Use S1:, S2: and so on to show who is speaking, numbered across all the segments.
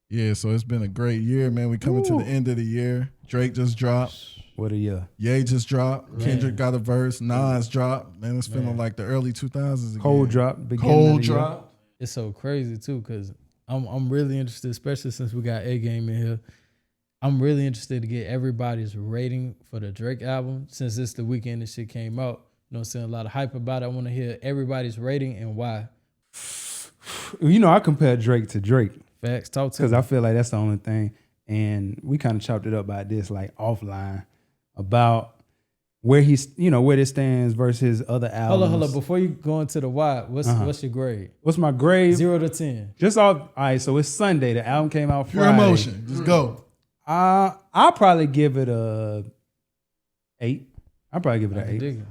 S1: Yeah, so it's been a great year, man. We coming to the end of the year. Drake just dropped.
S2: What a year.
S1: Ye just dropped. Man. Kendrick got a verse. Nas dropped. Man, it's feeling like the early 2000s again.
S2: Cold drop.
S1: Cold drop.
S3: It's so crazy too, because I'm really interested, especially since we got A Game in here. I'm really interested to get everybody's rating for the Drake album since it's the weekend this shit came out. You know what I'm saying? A lot of hype about it. I want to hear everybody's rating and why.
S2: You know, I compare Drake to Drake.
S3: Facts. Talk to me.
S2: Because I feel like that's the only thing. And we kind of chopped it up about this, like offline, about where he's, you know, where this stands versus other albums.
S3: Hold on. Before you go into the why, what's your grade?
S2: What's my grade?
S3: 0 to 10.
S2: Just off. All right, so it's Sunday. The album came out Friday.
S1: Pure emotion. Just go.
S2: I'll probably give it a 8. I'll probably give it an 8.
S3: I can dig it.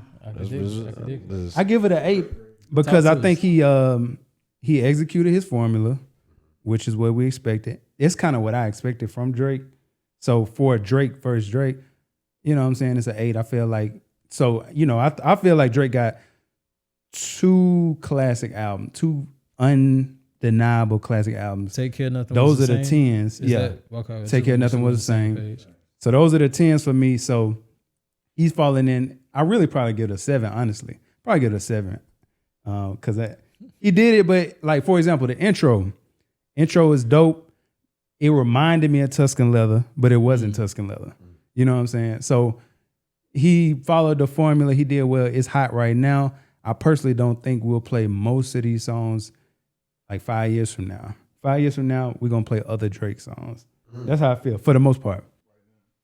S2: I give it an 8 because I think he executed his formula, which is what we expected. It's kind of what I expected from Drake. So for Drake versus Drake, you know what I'm saying? It's an 8. I feel like, so, you know, I feel like Drake got 2 classic albums, 2 undeniable classic albums.
S3: Take Care Nothing
S2: Those
S3: Was
S2: are
S3: the
S2: the
S3: same?
S2: 10s. Yeah.
S3: Okay.
S2: Take Care Nothing Was the Same. So those are the 10s for me. So he's falling in. I really probably give it a 7, honestly. Probably give it a 7. Because he did it, but like, for example, the intro is dope. It reminded me of Tuscan Leather, but it wasn't Tuscan Leather. You know what I'm saying? So he followed the formula. He did well. It's hot right now. I personally don't think we'll play most of these songs like 5 years from now. 5 years from now, we're going to play other Drake songs. That's how I feel, for the most part.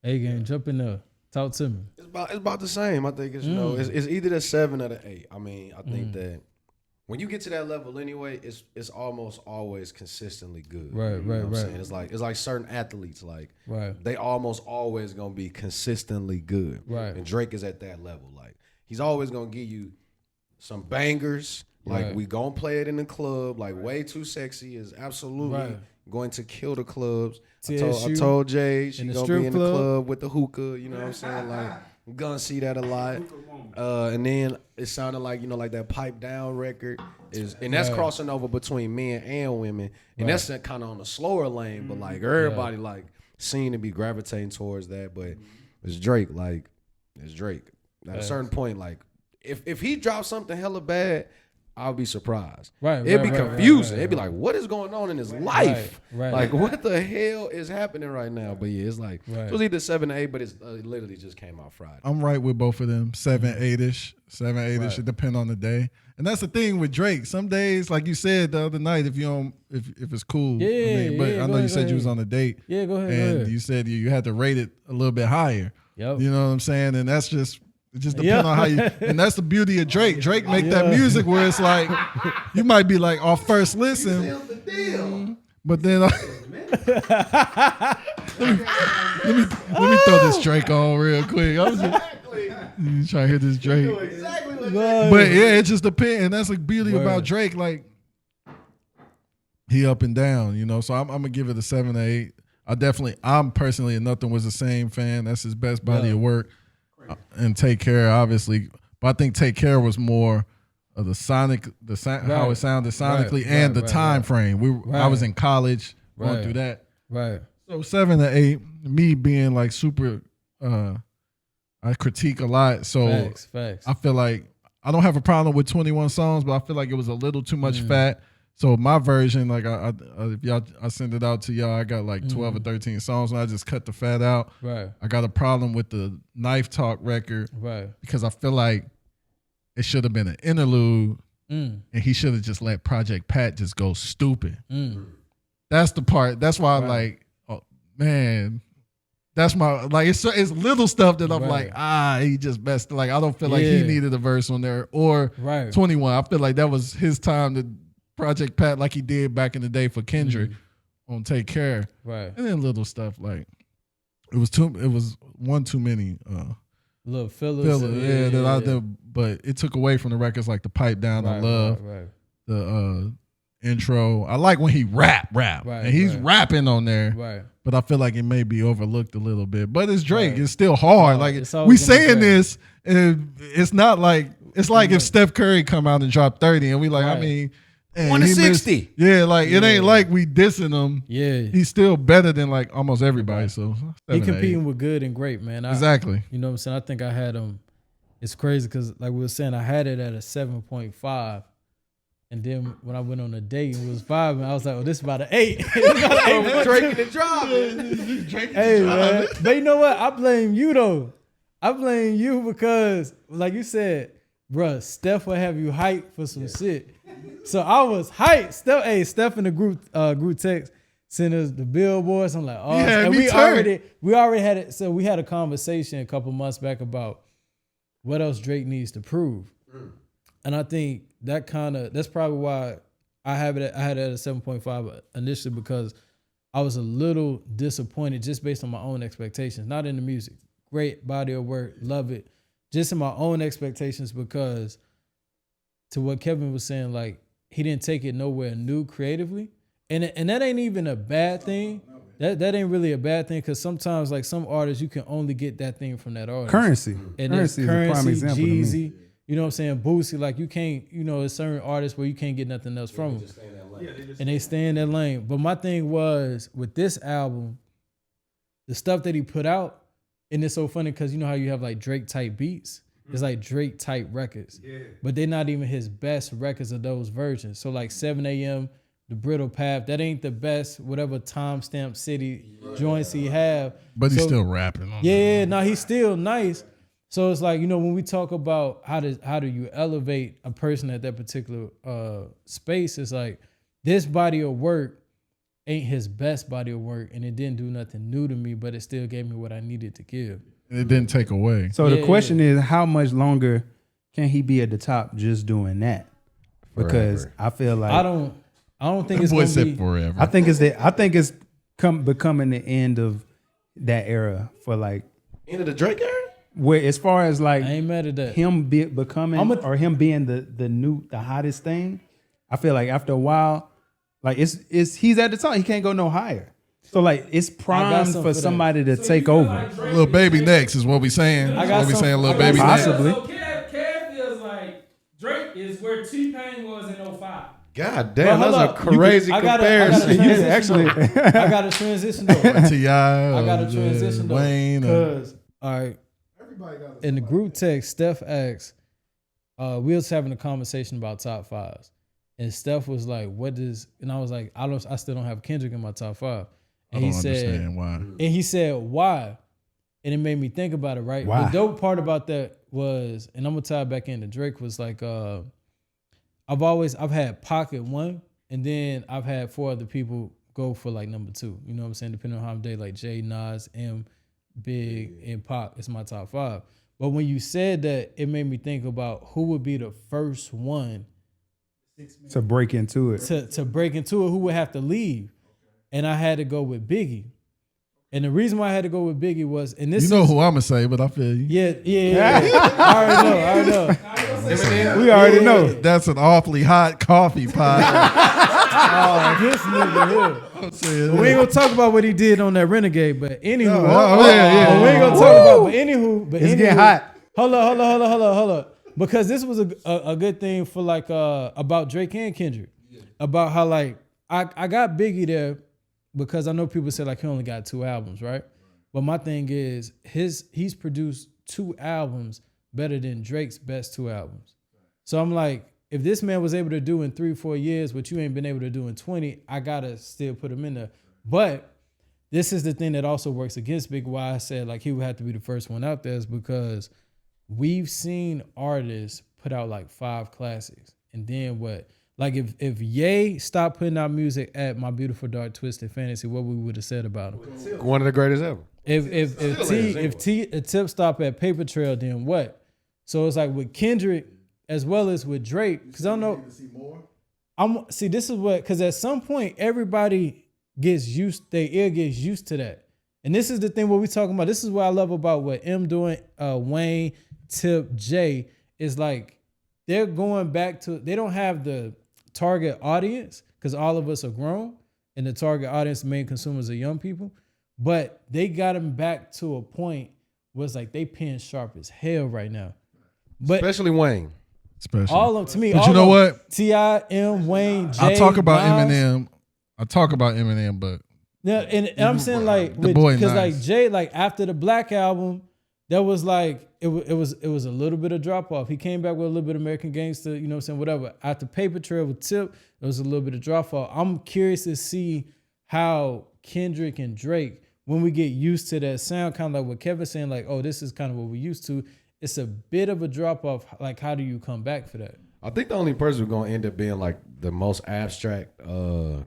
S3: Hey, gang, jump in there. Talk to me.
S4: It's about the same. I think it's, you know, it's either the 7 or the 8. I mean, I think that when you get to that level anyway, it's almost always consistently good.
S3: Right.
S4: I'm saying? It's like certain athletes, like they almost always gonna be consistently good.
S3: Right.
S4: And Drake is at that level. Like he's always gonna give you some bangers. Like we gonna play it in the club. Like Way Too Sexy is absolutely going to kill the clubs. I told Jay she gonna be in the club with the hookah. You know what I'm saying? Like I'm gonna see that a lot. And then it sounded like, you know, like that Pipe Down record is, and that's crossing over between men and women, and that's kind of on the slower lane. But like everybody like seem to be gravitating towards that. But it's Drake. Like it's Drake. At a certain point, like if he drops something hella bad, I'll be surprised. It'd be confusing. It'd be like, what is going on in his life? Like, what the hell is happening right now? But yeah, it's like, it was either 7 or 8, but it literally just came out Friday.
S1: I'm right with both of them. 7, 8-ish. 7, 8-ish. It depends on the day. And that's the thing with Drake. Some days, like you said the other night, if you don't, if it's cool. But I know you said you was on a date.
S3: Yeah, go ahead.
S1: And you said you had to rate it a little bit higher.
S3: Yep.
S1: You know what I'm saying? And that's just, it just depends on how you, and that's the beauty of Drake. Drake make that music where it's like, you might be like off first listen, but then let me throw this Drake on real quick. I was just trying to hear this Drake. But yeah, it just depends, and that's the beauty about Drake. Like he up and down, you know. So I'm gonna give it a 7 or 8. I'm personally a Nothing Was the Same fan. That's his best body of work. And Take Care, obviously, but I think Take Care was more of the sonic, how it sounded sonically, and the time frame. I was in college going through that. So 7 to 8. Me being like super, I critique a lot. So
S3: Facts.
S1: I feel like I don't have a problem with 21 songs, but I feel like it was a little too much fat. So my version, like I send it out to y'all. I got like 12 or 13 songs, and I just cut the fat out. I got a problem with the Knife Talk record, because I feel like it should have been an interlude, and he should have just let Project Pat just go stupid. That's the part. That's why I'm like, oh man, that's my like. It's little stuff that I'm like, he just messed. Like I don't feel like he needed a verse on there or 21. I feel like that was his time to Project Pat, like he did back in the day for Kendrick on Take Care, and then little stuff like it was one too many
S3: little fillers,
S1: that I did, but it took away from the records like the Pipe Down. I love the intro. I like when he rap, and he's rapping on there, but I feel like it may be overlooked a little bit. But it's Drake. It's still hard. Like we saying this, and it's not like it's like if Steph Curry come out and drop 30, and we like, I mean.
S4: 1 to 60.
S1: Yeah, like it ain't like we dissing him.
S3: Yeah,
S1: He's still better than like almost everybody. So
S3: he competing with good and great, man.
S1: Exactly.
S3: You know what I'm saying? I think I had him. It's crazy because like we were saying, I had it at a 7.5. And then when I went on a date, it was 5, and I was like, "Oh, this is about an 8."
S4: Drinking and driving.
S3: Hey, man. But you know what? I blame you though. I blame you because, like you said, bruh, Steph will have you hyped for some shit. So I was hyped. Steph in the group text sent us the billboards. I'm like, oh,
S1: yeah,
S3: and we already had it. So we had a conversation a couple months back about what else Drake needs to prove. And I think that's probably why I had it at a 7.5 initially, because I was a little disappointed just based on my own expectations, not in the music. Great body of work, love it. Just in my own expectations, because to what Kevin was saying, like he didn't take it nowhere new creatively. And that ain't even a bad thing. That ain't really a bad thing, because sometimes like some artists you can only get that thing from that artist.
S2: Currency.
S3: And
S2: Currency is a prime example to
S3: Jeezy,
S2: me.
S3: you know what I'm saying? Boosie, like you can't, there's certain artists where you can't get nothing else from them. And they stay in that lane. But my thing was with this album, the stuff that he put out, and it's so funny because you know how you have like Drake type beats? It's like Drake type records. Yeah. But they're not even his best records of those versions. So like 7 a.m., The Brittle Path, that ain't the best, whatever timestamp city joints he have.
S1: But he's still rapping on
S3: he's still nice. So it's like, when we talk about how do you elevate a person at that particular space, it's like this body of work ain't his best body of work, and it didn't do nothing new to me, but it still gave me what I needed to give.
S1: It didn't take away.
S2: So the question is, how much longer can he be at the top just doing that? Because I feel like
S3: I don't think it's going to be
S1: forever.
S2: I think it's becoming the end of that era for like
S4: end of the Drake era.
S2: Where as far as like
S3: I ain't mad at that.
S2: Him becoming or him being the hottest thing, I feel like after a while, like it's he's at the top. He can't go no higher. So like it's primed for somebody to take over.
S1: Like Lil Baby next is what we saying. Lil Baby
S2: possibly.
S1: next.
S5: So Kev feels like Drake is where T-Pain was in 05.
S4: God damn, that's a crazy comparison.
S3: I got to transition though.
S1: T.I.
S3: I got to transition though.
S1: Wayne.
S3: Because, all right, in the group text, Steph asked, we was having a conversation about top 5s. And Steph was like, and I was like, I still don't have Kendrick in my top 5. And
S1: I don't understand why.
S3: And he said, why? And it made me think about it, right?
S2: Why?
S3: The dope part about that was, and I'm going to tie it back into Drake, was like, I've had Pocket 1, and then I've had 4 other people go for like number 2. You know what I'm saying? Depending on how I'm day, like Jay, Nas, M, Big, and Pac is my top 5. But when you said that, it made me think about who would be the first one
S2: to break into it.
S3: To break into it, who would have to leave. And I had to go with Biggie. And the reason why I had to go with Biggie was, and this
S1: who I'm gonna say, but I feel you.
S3: Yeah. I already know.
S2: We already know.
S1: That's an awfully hot coffee pot.
S3: This nigga here. We ain't gonna talk about what he did on that Renegade, but anywho. We ain't gonna talk about, but anywho.
S2: It's getting hot.
S3: Hold up. Because this was a good thing for like about Drake and Kendrick. About how like I got Biggie there because I know people say like he only got 2 albums, right? But my thing is he's produced 2 albums better than Drake's best 2 albums. So I'm like, if this man was able to do in 3-4 years what you ain't been able to do in 20, I gotta still put him in there. But this is the thing that also works against Big. Why I said like he would have to be the first one out there is because we've seen artists put out like 5 classics, and then what? Like if Ye stopped putting out music at My Beautiful Dark Twisted Fantasy, what we would have said about him?
S4: One of the greatest ever.
S3: If Tip stopped at Paper Trail, then what? So it's like with Kendrick as well as with Drake, because I don't know. This is what, because at some point everybody their ear gets used to that. And this is the thing what we talking about. This is what I love about what M doing, Wayne, Tip, Jay, is like they're going back to, they don't have the target audience because all of us are grown and the target audience, main consumers are young people, but they got them back to a point where it's like they pen sharp as hell right now. But
S4: especially Wayne.
S1: Especially.
S3: All of them, to me.
S1: But
S3: all
S1: you know
S3: of them.
S1: what?
S3: T.I., M, Wayne, Jay,
S1: I talk about
S3: Nas.
S1: Eminem, but
S3: Yeah, and I'm saying like
S1: The boy
S3: because
S1: nice.
S3: like Jay, like after the Black album, that was like it was a little bit of drop off. He came back with a little bit of American Gangster, you know what I'm saying, whatever. After Paper Trail with Tip, it was a little bit of drop off. I'm curious to see how Kendrick and Drake, when we get used to that sound, kind of like what Kevin's saying, like, oh, this is kind of what we're used to. It's a bit of a drop off. Like, how do you come back for that?
S4: I think the only person who's gonna end up being like the most abstract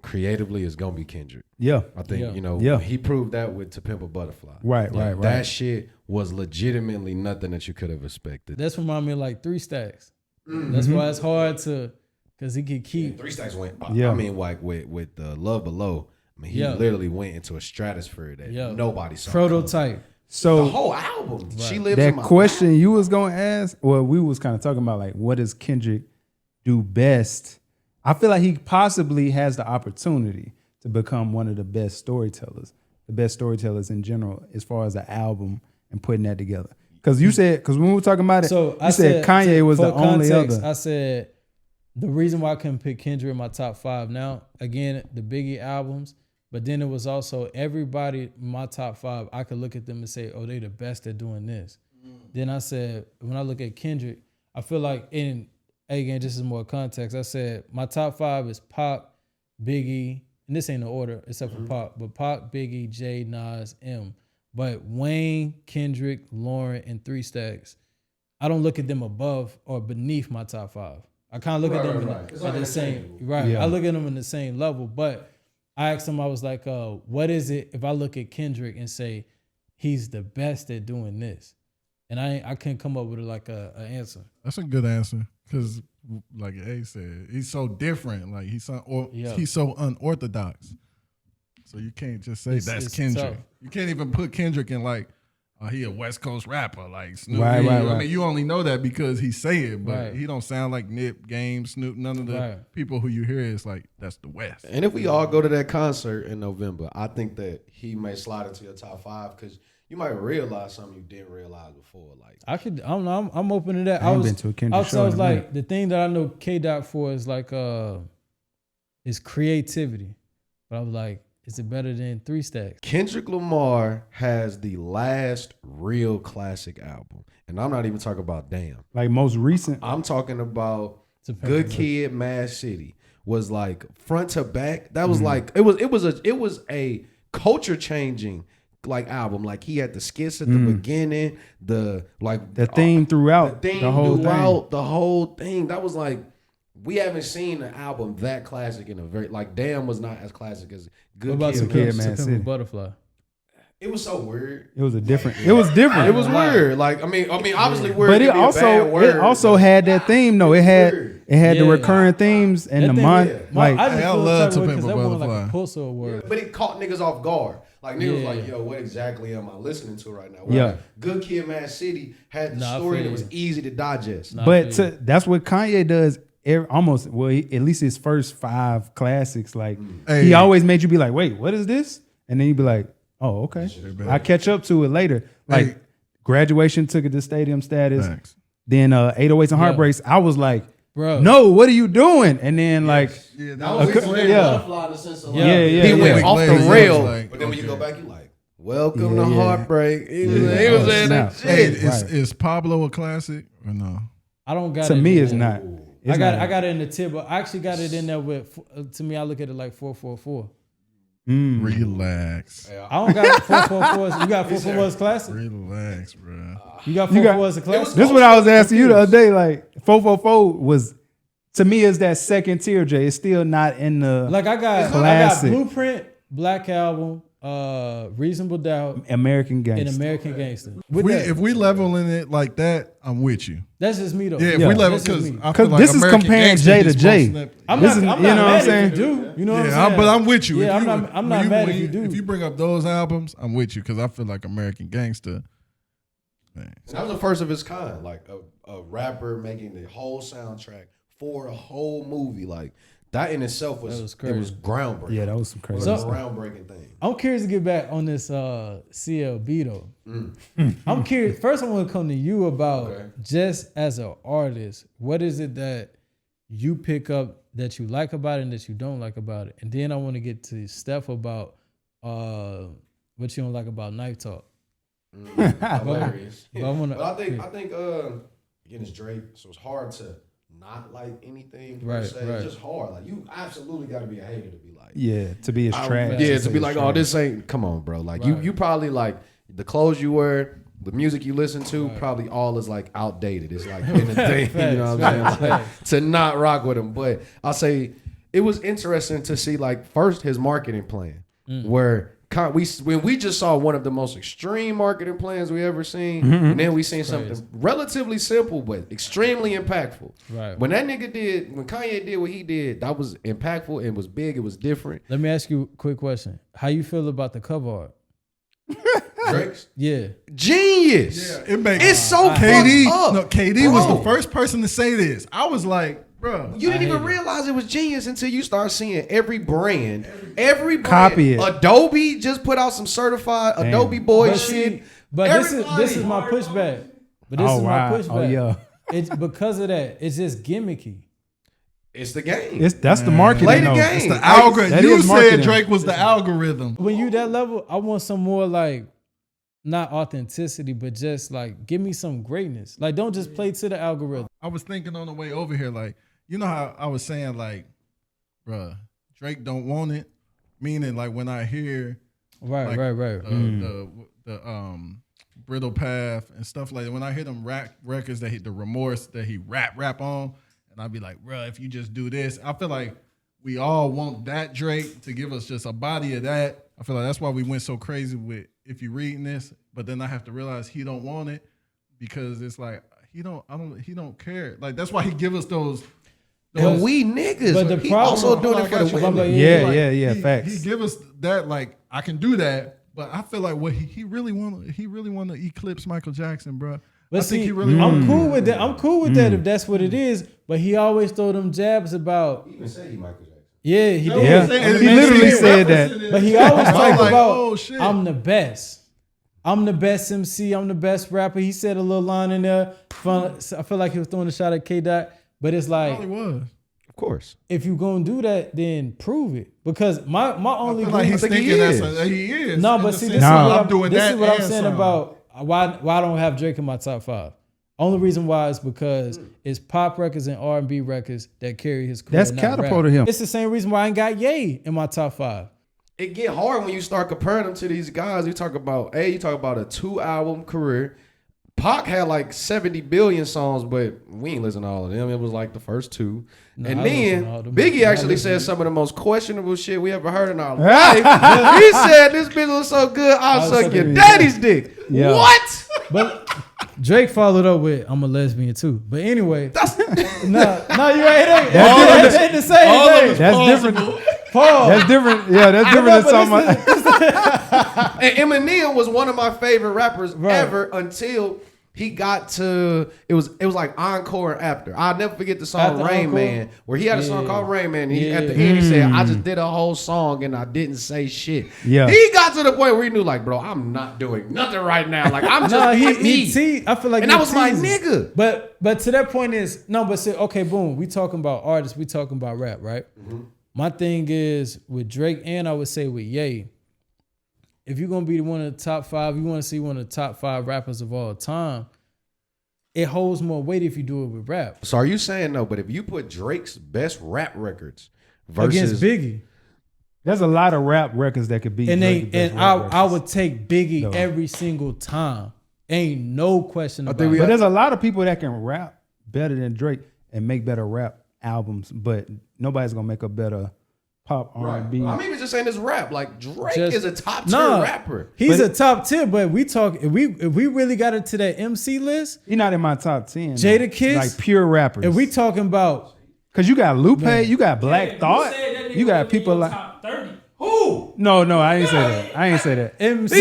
S4: creatively is gonna be Kendrick.
S2: Yeah.
S4: I think he proved that with To Pimp a Butterfly.
S2: Right.
S4: That shit was legitimately nothing that you could have expected.
S3: That's remind me of like 3 Stacks. That's why it's hard to, because he could keep.
S4: 3 Stacks went.
S2: Yeah.
S4: I mean, like with Love Below. I mean, he literally went into a stratosphere that nobody saw.
S3: Prototype.
S2: So
S4: the whole album, she lives
S2: that
S4: in my
S2: question
S4: mind.
S2: you was gonna ask, or we was kind of talking about like, what does Kendrick do best? I feel like he possibly has the opportunity to become one of the best storytellers in general, as far as the album and putting that together. Because when we were talking about it,
S3: So
S2: you said Kanye was the only other.
S3: I said the reason why I couldn't pick Kendrick in my top 5 now, again, the Biggie albums, but then it was also everybody in my top 5, I could look at them and say, oh, they the best at doing this. Then I said, when I look at Kendrick, I feel like again, this is more context. I said my top 5 is Pac, Biggie, and this ain't the order except for Pac, but Pac, Biggie, Jay, Nas, M. But Wayne, Kendrick, Lauren, and 3 Stacks, I don't look at them above or beneath my top 5. I kind of look at them at the same, right?
S2: Yeah.
S3: I look at them in the same level, but I asked him, I was like, what is it if I look at Kendrick and say he's the best at doing this? And I couldn't come up with like a answer.
S1: that's a good answer because, like A said, he's so different. Like he's so unorthodox. So you can't just say that's
S3: it's
S1: Kendrick.
S3: tough.
S1: You can't even put Kendrick in like he a West Coast rapper like Snoop.
S2: Right.
S1: I mean, you only know that because he say it, but he don't sound like Nip, Game, Snoop. None of the people who you hear is like that's the West.
S4: And if we all go to that concert in November, I think that he may slide into your top 5 because you might realize something you didn't realize before. Like
S3: I don't know. I'm open to that.
S2: I haven't been to a Kendrick show
S3: I was
S2: in a
S3: like,
S2: minute.
S3: the thing that I know K-Dot for is like is creativity. But I was like, is it better than 3 Stacks?
S4: Kendrick Lamar has the last real classic album. And I'm not even talking about Damn.
S2: Like most recent.
S4: I'm talking about Good Kid, Mad City. Was like front to back. That was like it was a culture changing like album. Like he had the skits at the beginning, the
S2: theme throughout the
S4: whole thing. That was like we haven't seen an album that classic in a very like Damn was not as classic as Good
S2: Kid, Mad City.
S3: Butterfly.
S4: It was so weird.
S2: It was different. It was
S4: weird. Like I mean, obviously weird.
S2: But it also had that theme. No, it had the recurring themes and the month. Like
S1: I love To Pimp a
S3: that one like
S1: Butterfly.
S3: a pulsar word.
S4: But it caught niggas off guard. Like niggas was like, yo, what exactly am I listening to right now? Well, Good Kid, Mad City had the story that was easy to digest.
S2: But that's what Kanye does. Almost at least his first 5 classics. Like he always made you be like, wait, what is this? And then you'd be like, oh, okay. I catch up to it later. Like Graduation took it to stadium status.
S1: Thanks.
S2: Then 808s and Heartbreaks. I was like,
S3: bro,
S2: no, what are you doing? And then like,
S4: that was Butterfly in the sense of like,
S2: he
S4: went off the rail.
S1: Like,
S4: but then when you go back, you like, welcome to Heartbreak. He was
S2: in
S4: that
S1: Hey,
S4: shit.
S1: is Pablo a classic or no?
S3: I don't got
S2: to
S3: it.
S2: me, it's not.
S3: I got it in the tip, but I actually got it in there with. To me, I look at it like 444.
S1: Relax.
S3: I don't got 444. You got 444 as classic.
S1: Relax, bro.
S3: You got 444 as a classic.
S2: This is what I was asking you the other day. Like 444 was to me is that second tier. Jay, it's still not in the
S3: like I got Blueprint, Black Album, Reasonable Doubt,
S2: American Gangster,
S3: and American Gangster.
S1: If we leveling it like that, I'm with you.
S3: That's just me though.
S1: Yeah, if we level because I feel like
S2: this is
S1: American
S2: comparing
S1: Gangster
S2: Jay to
S1: gets
S2: Jay.
S1: most
S3: I'm
S2: This
S3: not
S2: is-
S3: mad
S2: you know what I'm
S3: if
S2: saying?
S3: you do. You know what I'm saying?
S1: but I'm with you.
S3: Yeah,
S1: If
S3: I'm not mad if you do.
S1: If you bring up those albums, I'm with you because I feel like American Gangster. Man.
S4: That was the first of its kind. Like a rapper making the whole soundtrack for a whole movie. Like That in itself was groundbreaking.
S2: Yeah, that was some crazy.
S4: It was a groundbreaking thing.
S3: I'm curious to get back on this CLB though. I'm curious. First, I want to come to you about just as an artist, what is it that you pick up that you like about it and that you don't like about it? And then I want to get to Steph about what you don't like about Knife Talk.
S4: Hilarious.
S3: But
S4: I think again, it's Drake, so it's hard to not like anything per se. It's just hard. Like you absolutely got to be a hater to be like,
S2: to be as trash.
S4: Yeah, to be like, oh, this ain't. Come on, bro. Like you probably like the clothes you wear, the music you listen to, probably all is like outdated. It's like in a thing, you know what I'm saying? Like, to not rock with him. But I'll say it was interesting to see like first his marketing plan, where when we just saw one of the most extreme marketing plans we ever seen, and then we seen something relatively simple but extremely impactful.
S3: Right.
S4: When Kanye did what he did, that was impactful. It was big. It was different.
S3: Let me ask you a quick question. How you feel about the cover art?
S4: Drake's?
S3: Yeah.
S4: Genius.
S1: Yeah,
S4: it's so
S1: KD.
S4: fucked up.
S1: No, KD was the first person to say this. I was like, bro,
S4: you didn't even realize it was genius until you start seeing every brand
S2: copy it.
S4: Adobe just put out some certified Adobe boy shit.
S3: But this is my pushback. But this is my pushback.
S2: Oh yeah.
S3: It's because of that. It's just gimmicky.
S4: It's the game.
S2: That's the marketing.
S4: Play the game.
S1: It's the algorithm. You said
S2: marketing.
S1: Drake was the algorithm.
S3: When you that level, I want some more like, not authenticity, but just like, give me some greatness. Like, don't just play to the algorithm.
S1: I was thinking on the way over here, like, you know how I was saying, like, bruh, Drake don't want it. Meaning, like, when I hear
S3: Right.
S1: the Brittle Path and stuff like that, when I hear them records that the remorse that he rap on, and I'd be like, bruh, if you just do this, I feel like we all want that Drake to give us just a body of that. I feel like that's why we went so crazy with If You Reading This, but then I have to realize he don't want it because it's like he don't care. Like that's why he give us those.
S4: And we niggas,
S3: but the
S4: he
S3: problem,
S4: also doing it for the women.
S2: Yeah, facts.
S1: He give us that, like, I can do that, but I feel like what he really want to eclipse Michael Jackson, bro.
S3: But
S1: I think he really
S3: I'm cool with that. I'm cool with that if that's what it is. But he always throw them jabs about.
S4: He even said he Michael Jackson.
S3: Yeah, he did.
S2: Yeah, he literally said that.
S3: But he always talk
S1: like,
S3: about,
S1: oh, shit.
S3: I'm the best. I'm the best MC. I'm the best rapper. He said a little line in there. I feel like he was throwing a shot at K-Dot. But it's like,
S1: was.
S4: Of course.
S3: If you gonna do that, then prove it. Because my only
S1: I feel like he's thinking he is.
S3: No, but see, this is what I'm saying about why I don't have Drake in my top 5. Only reason why is because it's pop records and R&B records that carry his career.
S2: That's catapulted him.
S3: It's the same reason why I ain't got Ye in my top 5.
S4: It get hard when you start comparing them to these guys. You talk about a 2-album career. Pac had like 70 billion songs, but we ain't listen to all of them. It was like the first 2. And then Biggie actually said some of the most questionable shit we ever heard in our life. He said this bitch was so good, I'll suck your daddy's dick. Yeah. What?
S3: But Drake followed up with, I'm a lesbian too. But anyway. No, you ain't. That's the same thing.
S2: That's different.
S3: Paul.
S2: That's different. Yeah, that's different than something.
S4: And Eminem was one of my favorite rappers ever until he got to it was like Encore and After. I'll never forget the song Rain Man, where he had a song called Rain Man. And at the end he said, I just did a whole song and I didn't say shit. Yeah. He got to the point where he knew, like, bro, I'm not doing nothing right now. Like, I'm just me.
S3: I feel like,
S4: and that was my nigga.
S3: But to that point is okay, boom. We talking about artists, we talking about rap, right? Mm-hmm. My thing is with Drake, and I would say with Ye, if you're gonna be one of the top 5, you want to see one of the top 5 rappers of all time, it holds more weight if you do it with rap.
S4: So are you saying no? But if you put Drake's best rap records versus
S3: against Biggie,
S2: there's a lot of rap records that could be.
S3: And I would take Biggie every single time. Ain't no question about it.
S2: But there's a lot of people that can rap better than Drake and make better rap albums, but nobody's gonna make a better pop R&B.
S4: Right. I'm even just saying this rap. Like Drake is a top tier rapper.
S3: He's a top tier, but we talk if we really got into that MC list,
S2: he's not in my top 10.
S3: Jadakiss,
S2: like pure rappers.
S3: If we talking about,
S2: because you got Lupe, you got Black Thought, you got people like
S5: top 30.
S4: Who?
S2: No, I ain't say that. I ain't say that.
S3: MC.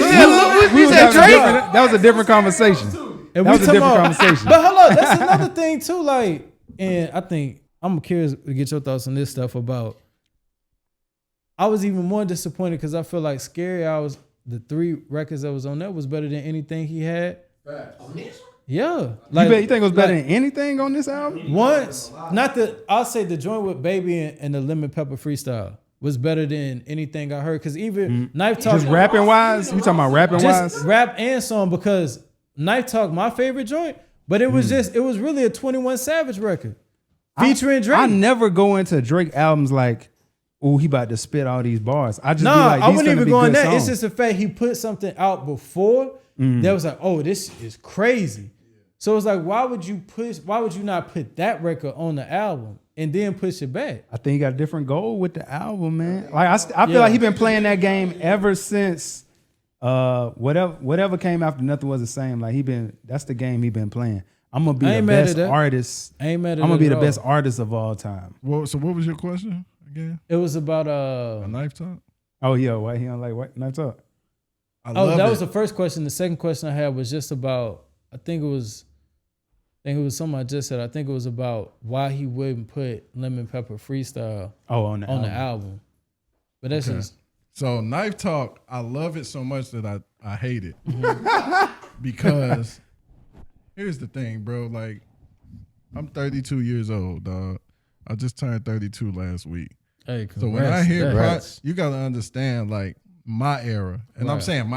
S4: We said Drake.
S2: That was a different conversation. That was a different conversation.
S3: But hold on, that's another thing too. Like, and I think I'm curious to get your thoughts on this stuff about. I was even more disappointed because I feel like Scary Hours, the 3 records that was on that was better than anything he had.
S4: On this one?
S3: Yeah,
S2: You think it was better than anything on this album?
S3: Once, I'll say the joint with Baby and the Lemon Pepper Freestyle was better than anything I heard. Because even Knife Talk,
S2: Just rapping wise, you talking about rapping wise?
S3: just rap and song. Because Knife Talk, my favorite joint, but it was it was really a 21 Savage record featuring Drake.
S2: I never go into Drake albums like, oh, he about to spit all these bars. I just be
S3: I
S2: like, these
S3: wouldn't
S2: finna
S3: even
S2: be
S3: go on
S2: good
S3: that.
S2: songs.
S3: It's just the fact he put something out before that was like, oh, this is crazy. So it's like, why would you not put that record on the album and then push it back?
S2: I think he got a different goal with the album, man. Like I feel like he been playing that game ever since whatever came after Nothing Was the Same. Like that's the game he been playing. I'm gonna be the best artist.
S3: I ain't mad at
S2: I'm gonna be the
S3: all.
S2: best artist of all time.
S1: Well, so what was your question again?
S3: It was about
S1: A Knife Talk?
S2: Oh yeah, why he don't like what Knife Talk?
S3: that was the first question. The second question I had was just about, I think it was something I just said. I think it was about why he wouldn't put Lemon Pepper Freestyle
S2: on the
S3: album. But that's just
S1: So Knife Talk, I love it so much that I hate it. Because here's the thing, bro. Like, I'm 32 years old, dog. I just turned 32 last week.
S3: hey.
S1: So when I hear
S3: congrats.
S1: you gotta understand, like, my era, and I'm
S3: Right.
S1: saying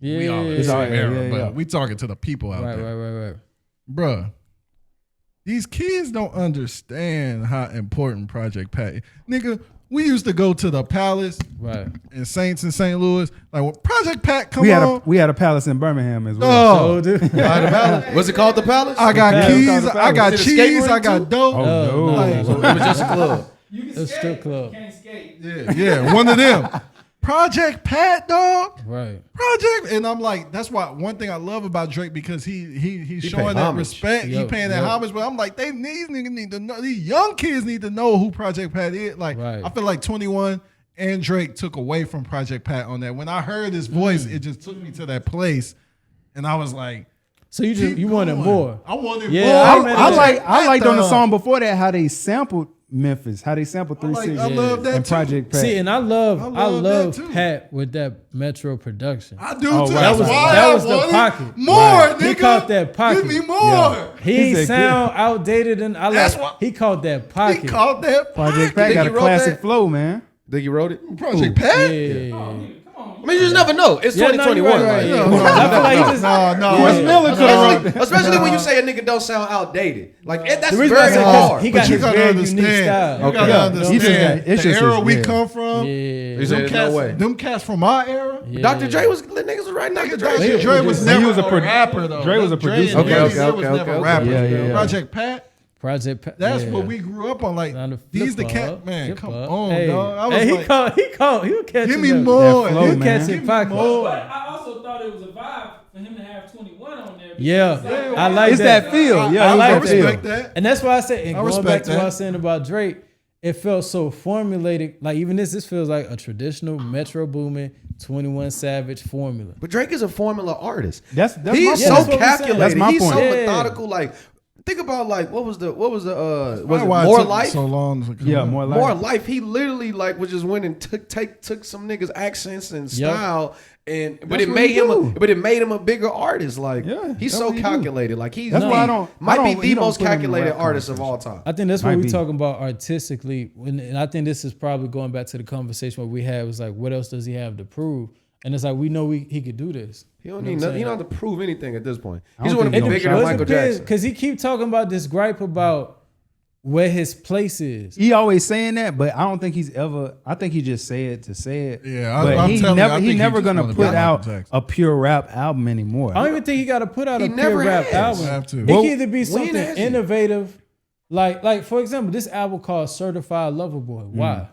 S1: we
S3: Yeah,
S1: all in
S3: yeah,
S1: the same
S2: yeah,
S1: era,
S2: yeah,
S1: but
S2: yeah.
S1: we talking to the people out there.
S3: right.
S1: Bruh, these kids don't understand how important Project Pat is. Nigga, we used to go to the Palace
S3: Right.
S1: in Saints in St. Louis. Like, when Project Pat come on,
S2: We had a palace in Birmingham as well.
S1: oh,
S3: So, dude.
S4: Was it called the Palace?
S1: I got
S2: Yeah,
S1: keys,
S2: it was called the
S1: I got
S4: Palace.
S1: cheese,
S4: Is it a skate
S1: I
S4: rink
S1: got
S4: too?
S1: dope.
S2: no.
S1: Like,
S4: So it was just a club.
S5: You can
S3: It's
S5: skate,
S3: strip club.
S5: you can't skate.
S1: yeah, one of them. Project Pat, dog.
S3: Right.
S1: Project, and I'm like, that's why one thing I love about Drake, because he's showing
S4: pay
S1: that
S4: homage.
S1: respect. He
S3: Yup,
S1: paying that
S3: yup.
S1: homage, but I'm like, these niggas need to know. These young kids need to know who Project Pat is. Like,
S3: Right.
S1: I feel like 21 and Drake took away from Project Pat on that. When I heard his voice, it just took me to that place, and I was like,
S3: So you
S1: keep
S3: wanted
S1: going.
S3: more.
S1: I wanted
S3: Yeah,
S1: more.
S3: I
S2: I liked on the
S1: dog.
S2: song before that how they sampled Memphis, how they sampled 360
S1: I love that
S2: and
S1: too.
S2: Project Pat.
S3: See, and I love
S1: that too.
S3: Pat with that Metro production.
S1: I do
S2: Oh,
S1: too.
S2: right.
S1: That's
S3: That was-
S1: why
S3: that
S1: I
S3: was the
S1: wanted
S3: pocket.
S1: more,
S2: Right.
S1: nigga.
S3: He caught that pocket.
S1: Give me more.
S2: Yeah.
S3: He
S2: He
S3: ain't
S2: said,
S3: sound outdated, and I
S1: That's
S3: like.
S1: what-
S3: He caught that pocket.
S1: He caught that
S2: Project
S1: pocket.
S2: Pat got
S4: he
S2: a
S4: wrote
S2: classic
S4: that?
S2: flow, man.
S4: Think you wrote it?
S1: Project Pat?
S3: Yeah.
S5: Come on.
S4: I mean, you just never know. It's
S3: Yeah, no,
S4: 2021.
S3: you're right,
S4: like,
S3: yeah.
S1: No,
S3: I feel like he just.
S1: no.
S2: Chris Miller could have.
S4: Especially when you say a nigga don't sound outdated. Like, that's
S3: The reason I
S4: very
S3: say
S4: hard.
S3: he
S1: But
S3: got
S1: you
S3: his
S1: gotta
S3: very unique
S1: understand.
S3: style.
S1: You gotta
S2: Yeah.
S1: understand.
S2: He just got- it's
S1: the
S2: just
S1: era
S2: his-
S1: we
S2: yeah.
S1: come from.
S3: Yeah.
S4: He said,
S1: Them
S4: no way.
S1: them cats from our era.
S3: Yeah.
S4: Dr. Dre was, niggas was writing Dr. Dre
S1: Dr.
S4: shit.
S1: Dre was
S2: He
S1: never
S2: was a
S1: a
S2: pro-
S1: rapper though.
S2: Dre was a
S1: Dre
S2: producer.
S1: and
S4: Okay,
S1: Dre
S4: okay,
S1: was
S4: okay,
S1: never
S4: okay.
S1: rappers.
S2: Yeah, yeah, yeah.
S1: Project Pat.
S3: Project Pat.
S1: That's
S3: yeah.
S1: what we grew up on. Like,
S3: On the
S1: these the
S3: flip
S1: cat
S3: up,
S1: man.
S3: flip
S1: Come
S3: up.
S1: on,
S3: Hey.
S1: dog. I was
S3: Hey,
S1: like,
S3: he was catching
S1: give me
S3: them.
S1: more.
S2: That flow,
S1: Give
S2: man.
S1: me
S3: Catching pockets.
S1: more.
S5: But I also thought it was a vibe for him to have 21 on there. because
S3: Yeah.
S5: it's like,
S3: I like
S2: It's that feel. Yeah,
S3: I
S2: it's
S3: like
S2: that
S1: I
S2: feel.
S1: respect that.
S3: And that's why I said, and
S1: I
S3: going back
S1: respect
S3: to what I
S1: that.
S3: was saying about Drake, it felt so formulated. Like even this feels like a traditional Metro Boomin, 21 Savage formula.
S4: But Drake is a formula artist.
S2: That's my
S4: He's
S2: point.
S4: so
S3: that's what we saying.
S4: calculated.
S2: That's my
S4: He's
S2: point.
S4: so
S3: Yeah.
S4: methodical. Like, think about like was it
S1: That's
S4: More
S1: why it took
S4: Life?
S1: so long to come
S2: Yeah,
S1: out.
S2: more
S4: More
S2: like
S4: Life. He literally like was just went and took some niggas' accents and style, and but
S2: That's
S4: it
S2: what
S4: made
S2: he
S4: him
S2: do.
S4: but it made him a bigger artist. Like
S2: Yeah,
S4: he's
S2: that's
S4: so
S2: what he do.
S4: calculated. Like he's
S2: That's why I don't-
S4: might
S2: I
S4: be
S2: don't-
S4: the
S2: he don't
S4: most
S2: put him in the
S4: calculated
S2: rap
S4: artist of all time.
S3: I think that's what
S2: Might
S3: we're
S2: be.
S3: talking about artistically. And I think this is probably going back to the conversation where we had was like, what else does he have to prove? And it's like, we know he could do this.
S4: He don't
S3: You know
S4: need
S3: what I'm
S4: nothing. He
S3: saying?
S4: don't have to prove anything at this point.
S2: I
S4: He's
S2: don't
S4: want to
S2: think
S4: be
S2: he
S4: bigger
S2: don't
S4: than Michael Jackson.
S3: Because he keep talking about this gripe about where his place is.
S2: he always saying that, but I don't think he's ever. I think he just say it to say it.
S1: Yeah,
S2: but
S1: I'm
S2: he
S1: telling you, I
S2: never.
S1: think
S2: He
S1: he
S2: never
S1: just
S2: gonna
S1: wanna be
S2: put
S1: Michael
S2: out
S1: Jackson.
S2: a pure rap album anymore.
S3: I don't even think he got to put out
S4: He
S3: a pure
S4: never
S3: rap
S4: has.
S3: album.
S1: Have to.
S3: It
S2: Well,
S3: can either be
S4: when
S3: something
S4: has he?
S3: innovative, like for example, this album called Certified Lover Boy. Why?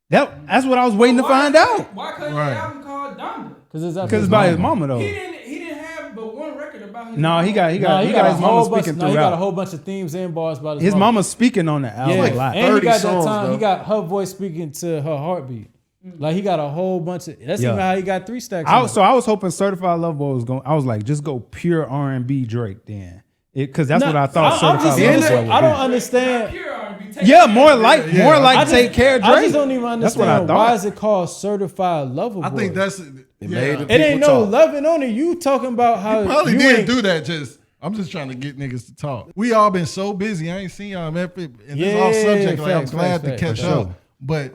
S2: That's what I was waiting to find out.
S5: Why couldn't
S1: Right.
S5: the album called Donda?
S3: Because
S2: Because it's by his mama though.
S5: He didn't have but one record about his
S2: No,
S5: mama.
S2: he got
S3: he
S2: his
S3: got a
S2: mama
S3: whole bunch.
S2: speaking
S3: No, he got a
S2: throughout.
S3: whole bunch of themes and bars about
S2: His mama speaking on the album
S3: Yeah,
S2: a lot.
S3: and he
S4: 30
S3: got that
S4: songs,
S3: time.
S4: though.
S3: He got her voice speaking to her heartbeat. Like he got a whole bunch of. That's
S2: Yeah.
S3: even how he got 3 stacks.
S2: So I was hoping Certified Lover Boy was going. I was like, just go pure R&B Drake then, because that's what I thought Certified
S3: just
S2: Lover
S3: saying,
S2: Boy
S3: I
S2: would
S3: don't
S2: be.
S3: understand.
S5: Pure R&B. R&B. Take
S2: Yeah,
S5: care
S2: more
S5: of
S2: like
S5: Drake.
S2: more like
S3: I just-
S2: take care of Drake.
S3: I just don't even
S2: That's what I
S3: understand
S2: thought.
S3: why is it called Certified Lover Boy.
S1: I think that's
S4: made
S1: yeah.
S4: the
S3: it ain't
S4: people
S3: no
S4: talk.
S3: loving on it. You talking about how
S1: Probably
S3: you
S1: did
S3: ain't
S1: do that. I'm just trying to get niggas to talk. We all been so busy. I ain't seen y'all, man. And this all subject. Like
S3: facts,
S1: I'm glad
S3: facts,
S1: to catch
S2: for
S1: up.
S2: sure.
S1: But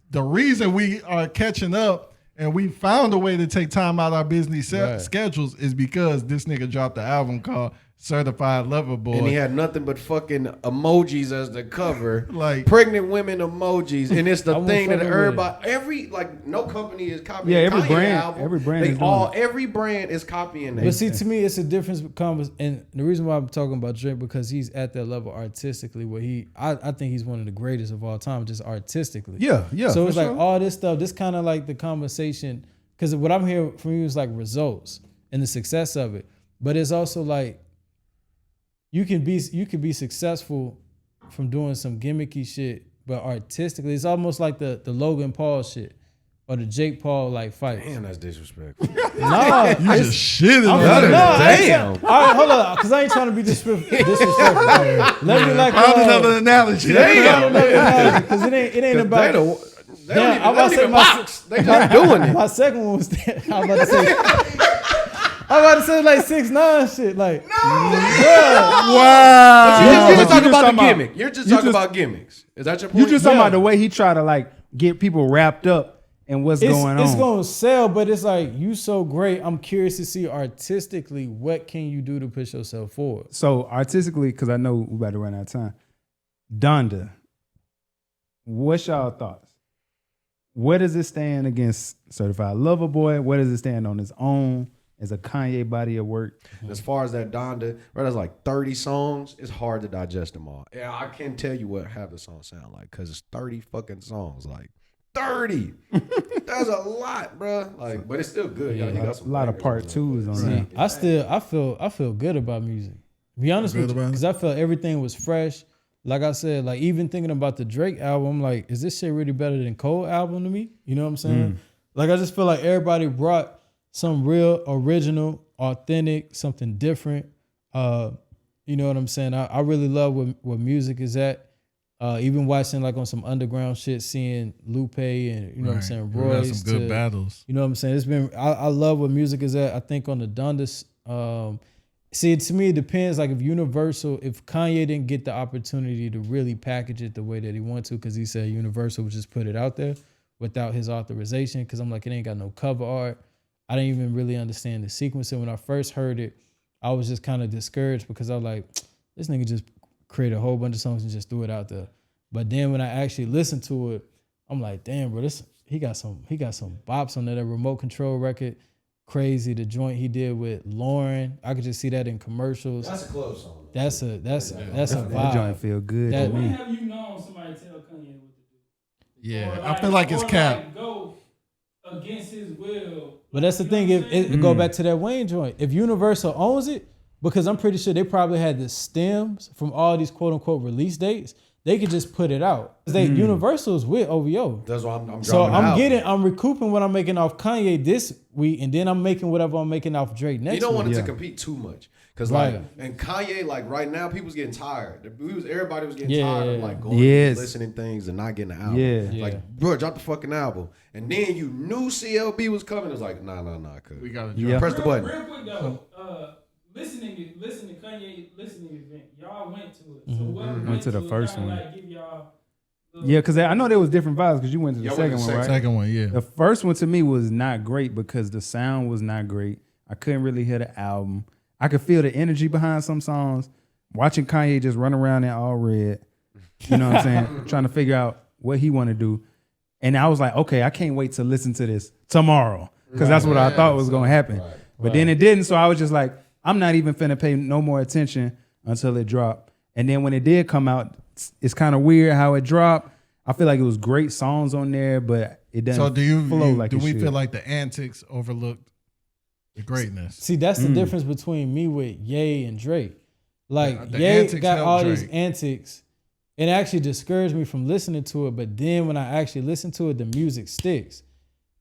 S1: the reason we are catching up and we found a way to take time out of our busy schedules is because this nigga dropped the album called Certified Lover Boy.
S4: And he had nothing but fucking emojis as the cover,
S1: Like-
S4: pregnant women emojis, and it's the
S3: I'm
S4: thing that
S3: fucking
S4: everybody, no company is copying.
S2: Yeah, every
S4: Kanye
S2: brand-
S4: album.
S2: every brand
S4: They
S2: is doing
S4: all,
S2: it.
S4: every brand is copying that.
S3: But see, to me, it's a difference. And the reason why I'm talking about Drake because he's at that level artistically, where I think he's one of the greatest of all time, just artistically.
S2: Yeah.
S3: So
S2: for
S3: it's like
S2: sure.
S3: all this stuff. This kind of like the conversation because what I'm hearing from you is like results and the success of it. But it's also like you could be successful from doing some gimmicky shit, but artistically, it's almost like the Logan Paul shit or the Jake Paul like fight.
S4: Damn, that's disrespectful.
S3: Nah,
S1: you just shitted on
S4: That
S1: it.
S4: is-
S3: I ain't
S4: damn.
S3: try- all right, hold on, because I ain't trying to be disrespectful. Let me like
S1: Found another analogy.
S3: because it ain't about.
S4: They don't even,
S3: I'm about to say
S4: box. They just doing it.
S3: My second one was that. I'm about to say like 6'9" shit. Like,
S1: Wow.
S4: You're just talking about
S2: talking
S4: the
S2: about-
S4: gimmick. You're just talking about gimmicks. Is that your point?
S2: You just talking
S3: Yeah.
S2: about the way he try to like get people wrapped up and what's going on.
S3: It's gonna sell, but it's like you so great. I'm curious to see artistically what can you do to push yourself forward.
S2: So artistically, because I know we about to run out of time. Donda, what's y'all thoughts? Where does it stand against Certified Lover Boy? Where does it stand on its own as a Kanye body of work?
S4: As far as that Donda, right, that's like 30 songs. It's hard to digest them all. Yeah, I can't tell you what half the songs sound like because it's 30 fucking songs. Like 30. That's a lot, bro. Like, but it's still good.
S3: Yeah,
S4: He got some
S2: A lot of
S4: bangers
S2: part
S4: on
S2: twos on
S3: See,
S2: there.
S3: I feel good about music. To be honest
S1: Good
S3: with you,
S1: about it?
S3: because I felt everything was fresh. Like I said, like even thinking about the Drake album, like, is this shit really better than Cole album to me? You know what I'm saying? Like I just feel like everybody brought some real, original, authentic, something different. You know what I'm saying? I really love what music is at. Even watching like on some underground shit, seeing Lupe and you know what I'm saying,
S1: We had
S3: Royce.
S1: some good battles.
S3: You know what I'm saying? It's been I love what music is at. I think on the Donda, see, to me it depends. Like if Kanye didn't get the opportunity to really package it the way that he wanted to, because he said Universal would just put it out there without his authorization. Because I'm like, it ain't got no cover art. I didn't even really understand the sequence. And when I first heard it, I was just kind of discouraged because I was like, this nigga just create a whole bunch of songs and just threw it out there. But then when I actually listened to it, I'm like, damn, bro, he got some bops on that remote control record. Crazy, the joint he did with Lauren. I could just see that in commercials.
S4: That's a club song.
S3: That's a
S2: That
S3: vibe.
S2: joint feel good
S3: That-
S2: to
S5: When
S2: me.
S5: have you known somebody tell Kanye what to do?
S1: Yeah,
S5: Or
S1: I feel like it's
S5: or
S1: cap.
S5: like go against his will.
S3: But that's the
S5: You
S3: thing.
S5: know
S3: If
S5: what I'm saying?
S3: it go back to that Wayne joint, if Universal owns it, because I'm pretty sure they probably had the stems from all these quote unquote release dates, they could just put it out. Universal's with OVO.
S4: That's why I'm
S3: So
S4: dropping out.
S3: I'm recouping what I'm making off Kanye this week, and then I'm making whatever I'm making off Drake next
S4: You don't
S3: week.
S4: want it
S2: Yeah.
S4: to compete too much. Cause
S3: Right.
S4: like, and Kanye, like right now, people's getting tired. Everybody was getting
S3: Yeah,
S4: tired of
S3: yeah,
S4: like going
S2: Yes.
S4: listening things and not getting the album.
S2: Yeah.
S3: Yeah.
S4: Like, bro, drop the fucking album. And then you knew CLB was coming. It's like, nah, cuz.
S1: We got to
S2: Yeah.
S4: Press the button.
S5: Real quick though, listening to Kanye listening event, y'all went to it. So whoever
S2: Went to the
S5: it,
S2: first
S5: kinda
S2: one.
S5: Like give y'all
S2: Yeah, because I know there was different vibes because you went to the
S4: Y'all
S2: second
S4: went to
S2: one,
S4: the
S2: right?
S1: Second one, yeah.
S2: The first one to me was not great because the sound was not great. I couldn't really hear the album. I could feel the energy behind some songs. Watching Kanye just run around in all red, you know what I'm saying? Trying to figure out what he want to do. And I was like, okay, I can't wait to listen to this tomorrow because that's what I thought was going to happen. But then it didn't. So I was just like, I'm not even finna pay no more attention until it dropped. And then when it did come out, it's kind of weird how it dropped. I feel like it was great songs on there, but it doesn't
S1: So do
S2: flow like
S1: do
S2: it
S1: we
S2: should.
S1: feel like the antics overlooked the greatness?
S3: See, that's the difference between me with Ye and Drake. Like
S1: The
S3: Ye
S1: antics
S3: got
S1: help
S3: all
S1: Drake.
S3: these antics, and it actually discouraged me from listening to it. But then when I actually listen to it, the music sticks.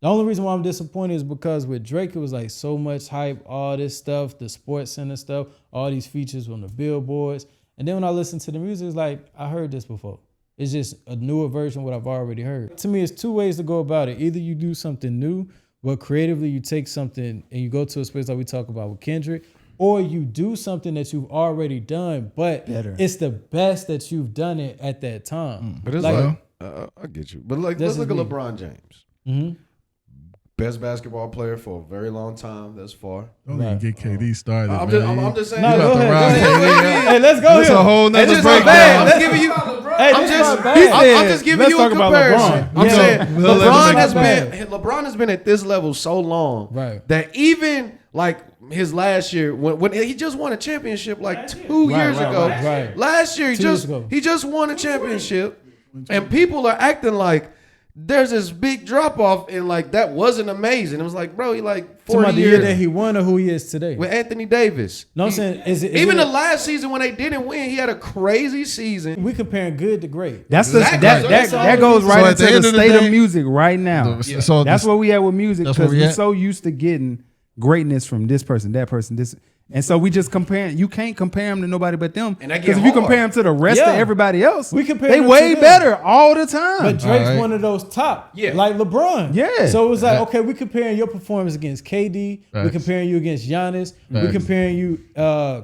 S3: The only reason why I'm disappointed is because with Drake, it was like so much hype, all this stuff, the Sports Center stuff, all these features on the billboards. And then when I listen to the music, it's like, I heard this before. It's just a newer version of what I've already heard. To me, it's two ways to go about it. Either you do something new, but creatively you take something and you go to a space like we talk about with Kendrick, or you do something that you've already done, but
S2: Better.
S3: it's the best that you've done it at that time.
S4: But it's
S3: like,
S4: I get you. But like, let's look at LeBron James.
S3: Mm-hmm.
S4: Best basketball player for a very long time thus far.
S1: Don't even get KD started.
S4: I'm just saying.
S3: No,
S1: You
S3: go
S1: about to
S3: ahead.
S1: ride KD.
S3: Hey, let's go
S1: That's
S3: here.
S1: a whole nother
S4: It's
S1: breakdown.
S4: bad. I'm giving you.
S3: Hey,
S4: I'm
S3: this
S4: just,
S3: not bad.
S4: I'm just giving
S2: Let's
S4: you a
S2: talk about
S4: comparison.
S2: LeBron.
S4: I'm
S3: Yeah.
S4: saying
S1: We'll let him
S4: LeBron has been at this level so long
S3: Right.
S4: that even like his last year when he just won a championship like 2 years
S3: right,
S4: ago.
S3: right.
S4: Last year
S3: 2 years ago.
S4: he just won a championship, and people are acting like there's this big drop off and like that wasn't amazing. It was like, bro, he like 40
S3: About the year
S4: years
S3: that he won or who he is today.
S4: with Anthony Davis.
S3: No, I'm saying, is
S4: Even
S3: it
S4: the last season when they didn't win, he had a crazy season.
S3: we comparing good to great.
S2: That's
S4: Exactly.
S2: that goes
S1: So
S2: right
S1: at the
S2: into
S1: end
S2: the
S1: of the
S2: state
S1: day-
S2: of music right now.
S1: So
S2: That's where we at with music
S1: That's where
S2: because
S1: we
S2: we're
S1: at?
S2: so used to getting greatness from this person, that person, this. And so we just comparing. You can't compare them to nobody but them.
S4: And that get
S2: Because if you
S4: hard.
S2: compare them to the rest
S3: Yeah.
S2: of everybody else,
S3: We compare
S2: they
S3: them to
S2: way
S3: them.
S2: better all the time.
S3: But Drake's
S1: All right.
S3: one of those top,
S4: Yeah.
S3: like LeBron.
S2: Yeah.
S3: So it was like,
S1: Yeah.
S3: okay, we comparing your performance against KD. We
S1: Facts.
S3: comparing you against Giannis. We
S1: Facts.
S3: comparing you.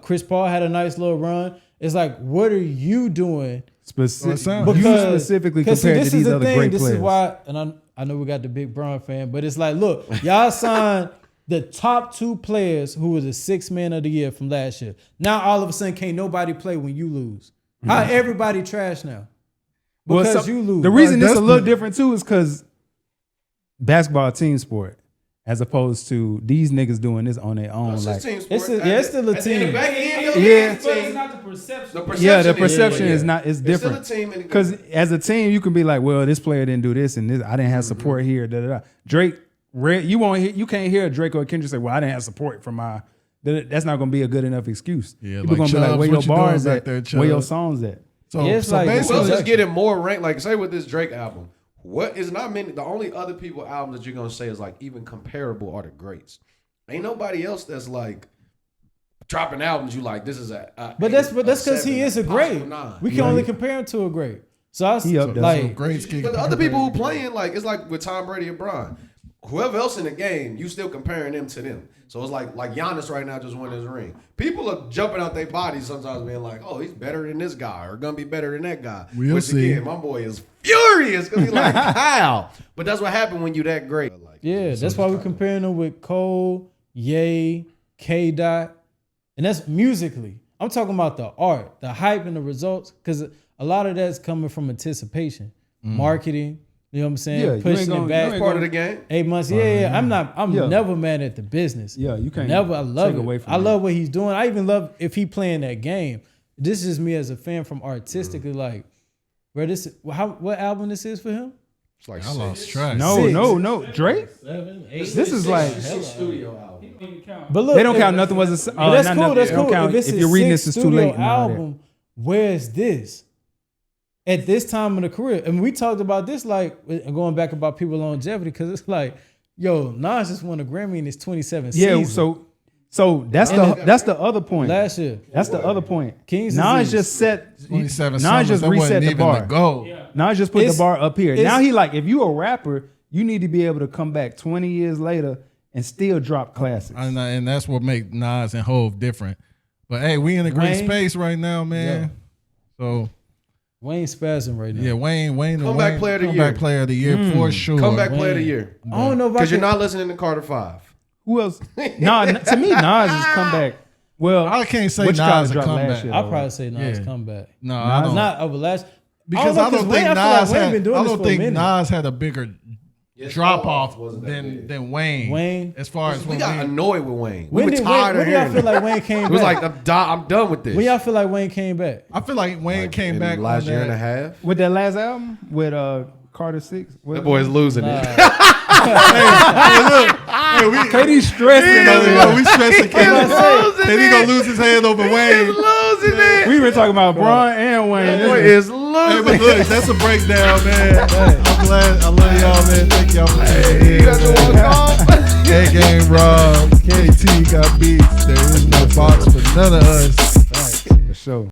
S3: Chris Paul had a nice little run. It's like, what are you doing?
S1: sound-
S2: you specifically
S3: because
S2: compared
S3: this
S2: to
S3: is
S2: these
S3: the
S2: other
S3: thing.
S2: great
S3: This
S2: players.
S3: is why, and I know we got the big Bron fan, but it's like, look, y'all signed the top 2 players who was the 6th man of the year from last year. Now all of a sudden, can't nobody play when you lose. How everybody trash now?
S2: Well,
S3: Because
S2: so-
S3: you lose.
S2: The reason
S1: That's
S2: it's a little
S1: the-
S2: different too is because basketball a team sport, as opposed to these niggas doing this on their own.
S4: It's
S2: Like,
S4: a team sport.
S3: it's still a
S4: At the end of
S3: team.
S4: back end,
S2: Yeah.
S5: But it's not the perception.
S4: The perception
S2: yeah, the
S4: is-
S2: perception
S4: yeah.
S2: is not is
S4: It's still
S2: different.
S4: a team.
S2: Because as a team, you can be like, well, this player didn't do this and this. I didn't have support here. Da, da, da. Drake, you can't hear Drake or Kendrick say, well, I didn't have support from my. That's not going to be a good enough excuse.
S1: Yeah,
S2: People
S1: like,
S2: going to be like,
S1: Chubbs,
S2: where
S1: what
S2: your
S1: you doing
S2: bars
S1: back
S2: at?
S1: there,
S2: Where your
S1: Chubbs?
S2: songs at?
S1: So,
S3: Yeah, it's
S1: so
S3: like-
S1: basically,
S4: We'll just get it more ranked. Like say with this Drake album, what is not many. The only other people albums that you're gonna say is like even comparable are the greats. Ain't nobody else that's like dropping albums. You like this is a.
S3: But that's because he is a great. We can
S2: Yeah.
S3: only compare him to a great. So I
S2: He up there.
S3: like
S1: greats get
S4: But the other people who playing like it's like with Tom Brady and Bron. Whoever else in the game, you still comparing them to them. So it's like Giannis right now just won his ring. People are jumping out their bodies sometimes being like, oh, he's better than this guy or gonna be better than that guy.
S1: We'll
S4: Which
S1: see.
S4: again, my boy is furious because he's like, how? But that's what happened when you that great. Like,
S3: yeah, that's why we're comparing him with Cole, Ye, K. Dot, and that's musically. I'm talking about the art, the hype, and the results, because a lot of that's coming from anticipation, marketing. You know what I'm saying?
S2: Yeah, you
S3: Pushing
S2: ain't
S3: it
S2: gonna-
S3: back.
S2: you ain't
S4: part of the game.
S3: 8 months. Yeah. I'm
S2: Yeah.
S3: never mad at the business.
S2: Yeah, you can't
S3: Never. I love
S2: take
S3: it.
S2: away from
S3: I
S2: that.
S3: love what he's doing. I even love if he playing that game. This is me as a fan from artistically like, bro. What album this is for him?
S4: It's like
S1: I lost track.
S2: No,
S3: Six.
S2: no. Drake?
S3: 7, 8.
S2: This is like
S4: studio album.
S5: He don't even count.
S3: But look,
S2: they don't
S3: if-
S2: count nothing was a.
S3: But that's
S2: not
S3: cool.
S2: nothing.
S3: That's
S2: They don't
S3: cool.
S2: count-
S3: If it's
S2: you're reading this,
S3: sixth
S2: it's too late.
S3: studio
S2: and all that.
S3: album, where's this? At this time in the career, and we talked about this like going back about people longevity because it's like, yo, Nas just won a Grammy in his 27
S2: Yeah,
S3: season.
S2: so that's the other point.
S3: Last year.
S2: That's the other point.
S3: King's
S2: Nas
S3: disease.
S2: just set.
S1: 27
S2: Nas
S1: summers,
S2: just
S1: that wasn't
S2: reset the
S1: even
S2: bar.
S1: the goal.
S5: Yeah.
S2: Nas just put
S3: It's-
S2: the bar up here.
S3: it's-
S2: Now he like, if you a rapper, you need to be able to come back 20 years later and still drop classics.
S1: And that's what make Nas and Hove different. But hey, we in a great
S3: Wayne?
S1: space right now, man. So
S3: Wayne spazzing right now.
S1: yeah, Wayne,
S4: Comeback player of the year.
S1: comeback player of the year for sure.
S4: Comeback
S3: Wayne.
S4: player of the year.
S3: I don't know if I
S4: Because you're
S3: can.
S4: not listening to Carter 5.
S2: Who else? Nah, to me, Nas is comeback. Well,
S1: I can't say
S2: Which
S1: Nas
S2: College
S1: a
S2: dropped last
S1: comeback.
S2: year?
S3: I'll probably say Nas
S1: Yeah.
S3: comeback.
S1: No, I
S2: Nas
S1: don't.
S3: Not over last.
S1: Because
S3: know,
S1: I don't
S3: Wayne,
S1: think
S3: I feel like
S1: Nas
S3: Wayne
S1: had.
S3: been doing
S1: I
S3: this
S1: don't
S3: for a
S1: think
S3: minute.
S1: Nas had a bigger drop off
S4: wasn't that big.
S1: than Wayne.
S3: Wayne.
S1: as far as
S4: We
S1: when
S4: got
S1: Wayne,
S4: annoyed with Wayne.
S3: When
S4: We were
S3: did
S4: tired
S3: when
S4: of
S3: do y'all
S4: hearing
S3: feel
S4: it.
S3: like Wayne came
S4: It
S3: back?
S4: was like, I'm done with this.
S3: When y'all feel like Wayne came back?
S1: I feel like Wayne came
S4: In
S1: back
S4: last
S1: on
S4: year
S1: that.
S4: and a half.
S2: with that last album with Carter 6.
S4: That boy's losing it.
S1: Hey, we,
S2: KD stressing over
S1: yeah,
S2: here.
S1: we stressing KD. KD gonna lose his hand over Wayne.
S4: Losing it.
S2: We been talking about Bron and Wayne.
S4: That boy is
S1: Hey,
S4: losing
S1: but look,
S4: it.
S1: that's a breakdown, man. I'm glad. I love y'all, man. Thank y'all for tuning in.
S4: You got to walk off.
S1: A Game Rob, KT got beats. There is no box for none of us.
S2: For sure.